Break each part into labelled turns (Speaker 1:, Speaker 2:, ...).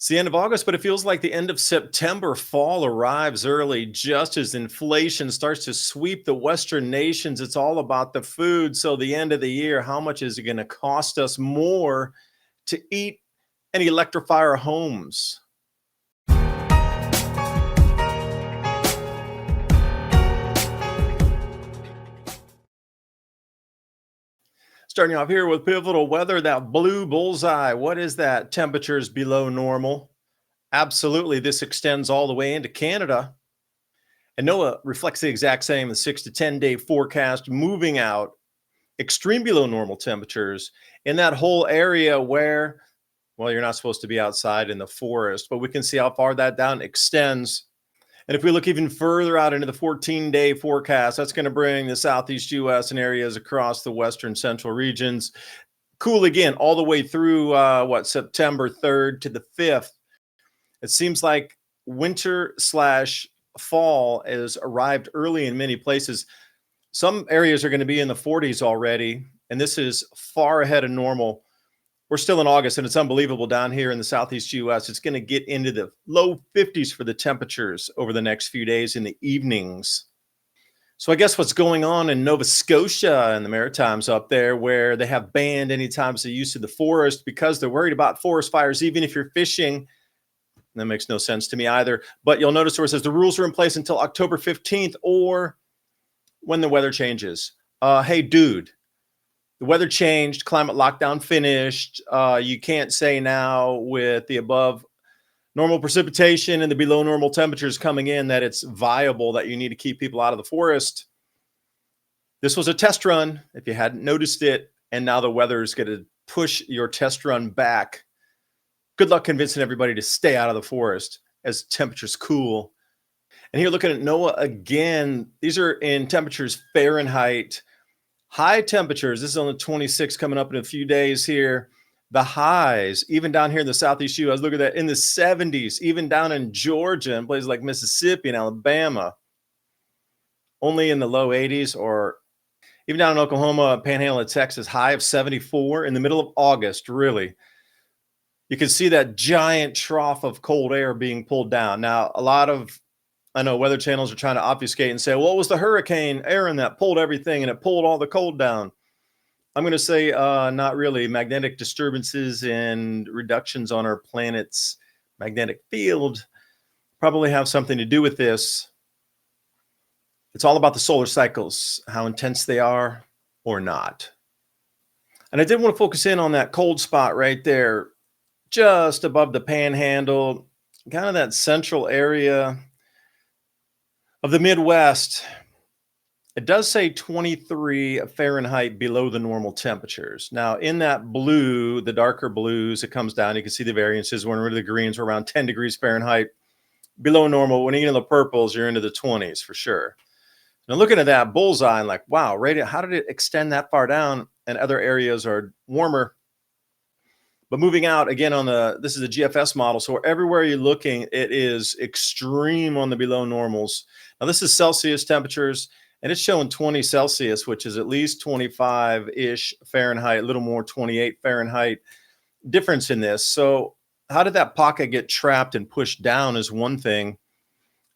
Speaker 1: It's the end of August, but it feels like the end of September. Fall arrives early just as inflation starts to sweep the Western nations. It's all about the food. So, the end of the year, how much is it going to cost us more to eat and electrify our homes? Starting off here with pivotal weather, that blue bullseye. What is that? Temperatures below normal. Absolutely. This extends all the way into Canada. And NOAA reflects the exact same, the 6 to 10 day forecast, moving out extreme below normal temperatures in that whole area where, well, you're not supposed to be outside in the forest, but we can see how far that down extends. And if we look even further out into the 14-day forecast, that's going to bring the southeast U.S. and areas across the western central regions cool again all the way through September 3rd to the 5th. It seems like winter slash fall has arrived early in many places. Some areas are going to be in the 40s already, and this is far ahead of normal. We're still in August, and it's unbelievable down here in the southeast U.S. It's going to get into the low 50s for the temperatures over the next few days in the evenings. So I guess what's going on in Nova Scotia and the Maritimes up there, where they have banned any types of use of the forest because they're worried about forest fires, even if you're fishing. That makes no sense to me either. But you'll notice where it says the rules are in place until October 15th or when the weather changes. Hey, dude. The weather changed, climate lockdown finished. You can't say now with the above normal precipitation and the below normal temperatures coming in that it's viable that you need to keep people out of the forest. This was a test run, if you hadn't noticed it, and now the weather is going to push your test run back. Good luck convincing everybody to stay out of the forest as temperatures cool. And here looking at NOAA again, these are in temperatures Fahrenheit. High temperatures, this is on the 26th coming up in a few days here. The highs, even down here in the southeast U.S., look at that, in the 70s, even down in Georgia and places like Mississippi and Alabama. Only in the low 80s, or even down in Oklahoma, Panhandle of Texas, high of 74 in the middle of August, really. You can see that giant trough of cold air being pulled down. Now, a lot of I know weather channels are trying to obfuscate and say, well, it was the Hurricane Aaron that pulled everything and it pulled all the cold down. I'm going to say not really. Magnetic disturbances and reductions on our planet's magnetic field probably have something to do with this. It's all about the solar cycles, how intense they are or not. And I did want to focus in on that cold spot right there, just above the Panhandle, kind of that central area of the Midwest. It does say 23 Fahrenheit below the normal temperatures. Now, in that blue, the darker blues, it comes down. You can see the variances. When we're into the greens, we're around 10 degrees Fahrenheit below normal. When you get into the purples, you're into the 20s for sure. Now, looking at that bullseye, I'm like, wow, how did it extend that far down? And other areas are warmer. But moving out again this is a GFS model. So everywhere you're looking, it is extreme on the below normals. Now this is Celsius temperatures, and it's showing 20 Celsius, which is at least 25-ish Fahrenheit, a little more 28 Fahrenheit difference in this. So how did that pocket get trapped and pushed down is one thing.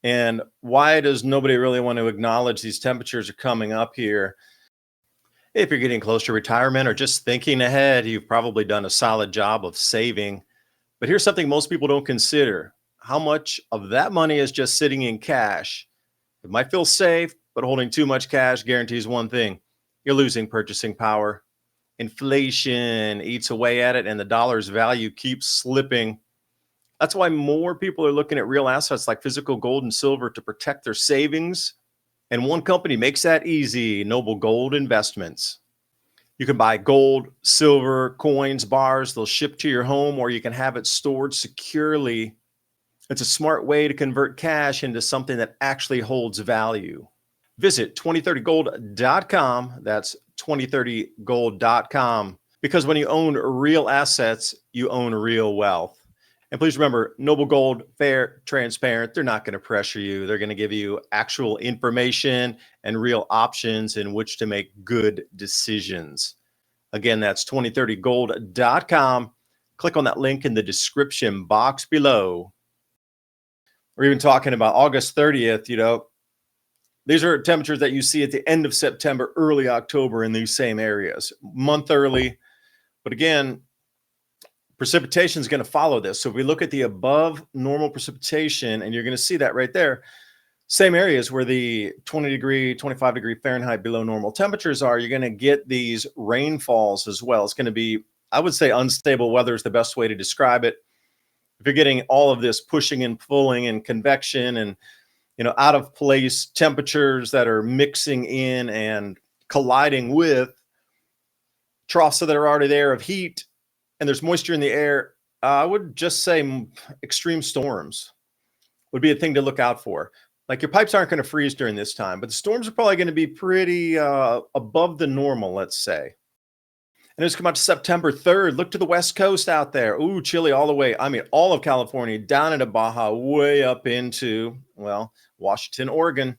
Speaker 1: And why does nobody really want to acknowledge these temperatures are coming up here? If you're getting close to retirement or just thinking ahead, you've probably done a solid job of saving. But here's something most people don't consider. How much of that money is just sitting in cash? It might feel safe, but holding too much cash guarantees one thing. You're losing purchasing power. Inflation eats away at it, and the dollar's value keeps slipping. That's why more people are looking at real assets like physical gold and silver to protect their savings. And one company makes that easy, Noble Gold Investments. You can buy gold, silver, coins, bars. They'll ship to your home, or you can have it stored securely. It's a smart way to convert cash into something that actually holds value. Visit 2030gold.com. That's 2030gold.com. Because when you own real assets, you own real wealth. And please remember, Noble Gold, fair, transparent. They're not going to pressure you. They're going to give you actual information and real options in which to make good decisions. Again, that's 2030gold.com. click on that link in the description box below. We're even talking about August 30th, these are temperatures that you see at the end of September, early October in these same areas, month early. But again, precipitation is going to follow this. So if we look at the above normal precipitation, and you're going to see that right there, same areas where the 20-degree, 25-degree Fahrenheit below normal temperatures are, you're going to get these rainfalls as well. It's going to be, I would say, unstable weather is the best way to describe it. If you're getting all of this pushing and pulling and convection and out of place temperatures that are mixing in and colliding with troughs that are already there of heat, and there's moisture in the air, I would just say extreme storms would be a thing to look out for. Like, your pipes aren't going to freeze during this time, but the storms are probably going to be pretty above the normal, let's say. And it's come out to September 3rd. Look to the West Coast out there. Ooh, chilly all the way. I mean, all of California, down into Baja, way up into, well, Washington, Oregon. And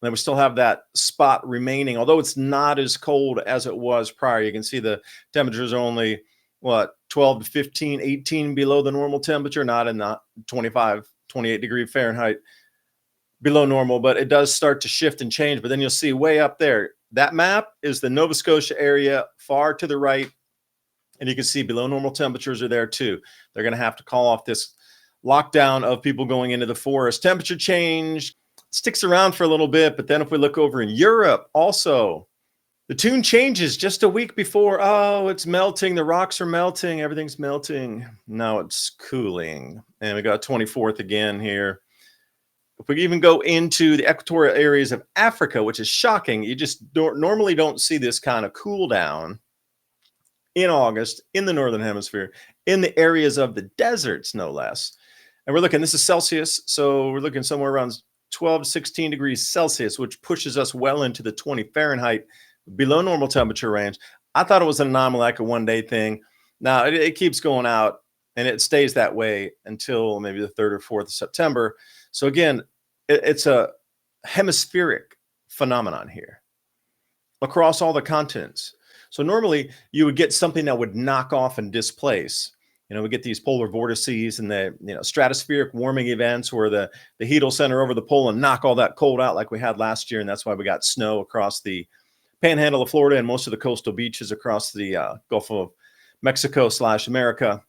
Speaker 1: then we still have that spot remaining, although it's not as cold as it was prior. You can see the temperatures are only, 12 to 15, 18 below the normal temperature, not in the 25, 28 degree Fahrenheit below normal, but it does start to shift and change. But then you'll see way up there, that map is the Nova Scotia area far to the right. And you can see below normal temperatures are there too. They're going to have to call off this lockdown of people going into the forest. Temperature change sticks around for a little bit. But then if we look over in Europe also, the tune changes just a week before. Oh, it's melting. The rocks are melting. Everything's melting. Now it's cooling. And we got 24th again here. If we even go into the equatorial areas of Africa, which is shocking, you just normally don't see this kind of cool down in August in the Northern Hemisphere, in the areas of the deserts, no less. And we're looking, this is Celsius, so we're looking somewhere around 12 to 16 degrees Celsius, which pushes us well into the 20 Fahrenheit below normal temperature range. I thought it was an anomaly, like a one-day thing. Now, it keeps going out, and it stays that way until maybe the 3rd or 4th of September. So again, it's a hemispheric phenomenon here across all the continents. So normally you would get something that would knock off and displace. We get these polar vortices and the stratospheric warming events where the heat will center over the pole and knock all that cold out like we had last year. And that's why we got snow across the panhandle of Florida and most of the coastal beaches across the Gulf of Mexico / America.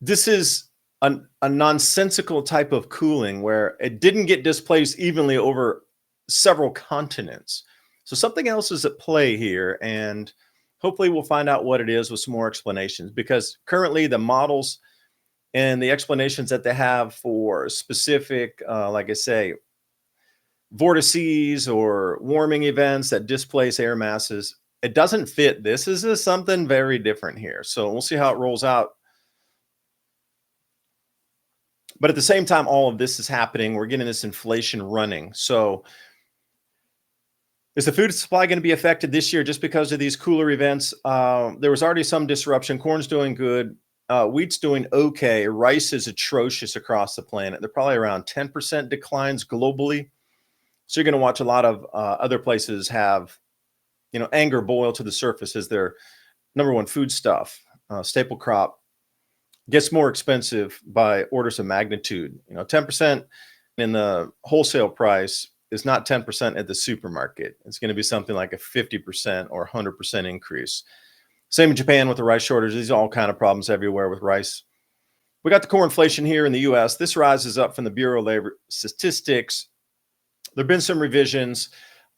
Speaker 1: This is a nonsensical type of cooling where it didn't get displaced evenly over several continents. So something else is at play here, and hopefully we'll find out what it is with some more explanations, because currently the models and the explanations that they have for specific, like I say, vortices or warming events that displace air masses, it doesn't fit. This is something very different here. So we'll see how it rolls out. But at the same time, all of this is happening. We're getting this inflation running. So is the food supply going to be affected this year just because of these cooler events? There was already some disruption. Corn's doing good. Wheat's doing okay. Rice is atrocious across the planet. They're probably around 10% declines globally. So you're going to watch a lot of other places have, anger boil to the surface as their number one foodstuff, staple crop, gets more expensive by orders of magnitude. 10% in the wholesale price is not 10% at the supermarket. It's going to be something like a 50% or 100% increase. Same in Japan with the rice shortage. These are all kind of problems everywhere with rice. We got the core inflation here in the U.S. This rises up from the Bureau of Labor Statistics. There have been some revisions,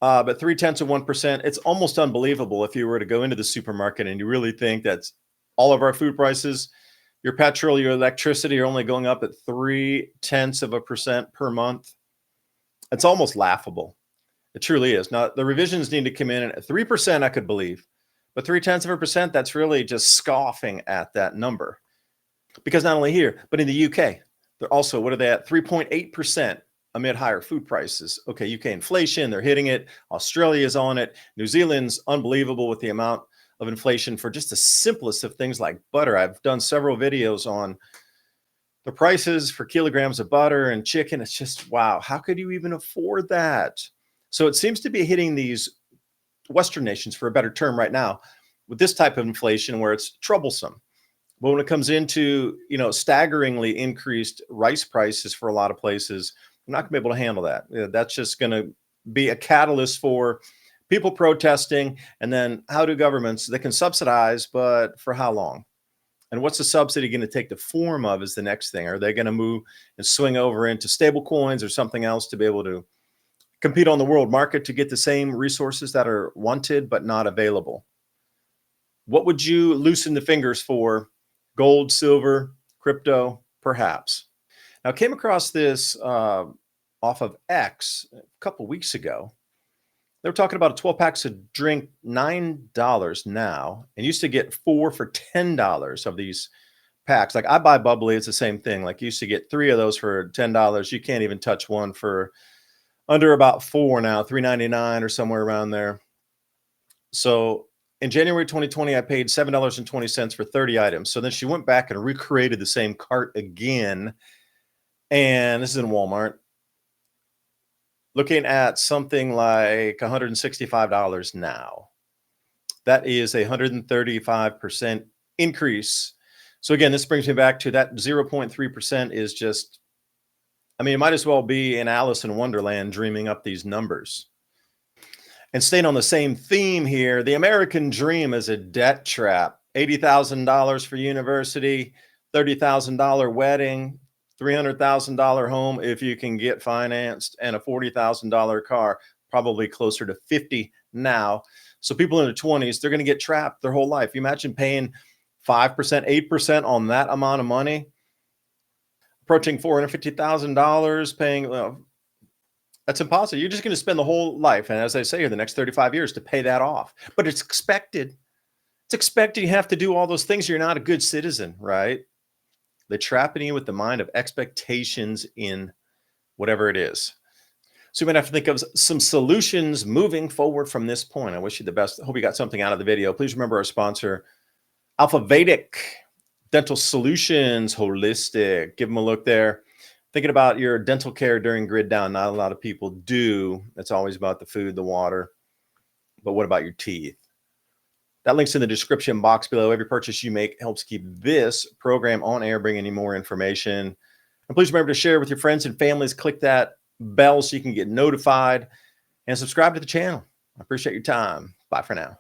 Speaker 1: but 0.3%. It's almost unbelievable if you were to go into the supermarket and you really think that's all of our food prices. Your petrol, your electricity are only going up at 0.3% per month. It's almost laughable. It truly is. Now, the revisions need to come in at 3%, I could believe. But 0.3%, that's really just scoffing at that number. Because not only here, but in the UK, they're also, what are they at? 3.8% amid higher food prices. Okay, UK inflation, they're hitting it. Australia's on it. New Zealand's unbelievable with the amount of inflation for just the simplest of things like butter. I've done several videos on the prices for kilograms of butter and chicken. It's just, wow, how could you even afford that? So it seems to be hitting these Western nations, for a better term right now, with this type of inflation where it's troublesome. But when it comes into, staggeringly increased rice prices for a lot of places, I'm not gonna be able to handle that. That's just gonna be a catalyst for people protesting. And then how do governments, they can subsidize, but for how long? And what's the subsidy going to take the form of is the next thing. Are they going to move and swing over into stable coins or something else to be able to compete on the world market to get the same resources that are wanted but not available? What would you loosen the fingers for? Gold, silver, crypto, perhaps. Now, I came across this off of X a couple weeks ago. They were talking about a 12 packs of drink, $9 now, and used to get 4 for $10 of these packs. Like I buy bubbly, it's the same thing. Like you used to get 3 of those for $10. You can't even touch one for under about 4 now, $3.99 or somewhere around there. So in January 2020, I paid $7.20 for 30 items. So then she went back and recreated the same cart again. And this is in Walmart. Looking at something like $165 now. That is a 135% increase. So again, this brings me back to that 0.3% is just, it might as well be in Alice in Wonderland dreaming up these numbers. And staying on the same theme here, the American dream is a debt trap. $80,000 for university, $30,000 wedding, $300,000 home if you can get financed, and a $40,000 car, probably closer to 50 now. So people in their 20s, they're going to get trapped their whole life. You imagine paying 5%, 8% on that amount of money, approaching $450,000, paying, that's impossible. You're just going to spend the whole life, and as I say here, the next 35 years to pay that off. But it's expected. It's expected. You have to do all those things. You're not a good citizen, right? They're trapping you with the mind of expectations in whatever it is. So you might have to think of some solutions moving forward from this point. I wish you the best. I hope you got something out of the video. Please remember our sponsor, Alfa Vedic Dental Solutions, Holistic. Give them a look there. Thinking about your dental care during grid down. Not a lot of people do. It's always about the food, the water. But what about your teeth? That link's in the description box below. Every purchase you make helps keep this program on air, bringing you more information. And please remember to share with your friends and families. Click that bell so you can get notified and subscribe to the channel. I appreciate your time. Bye for now.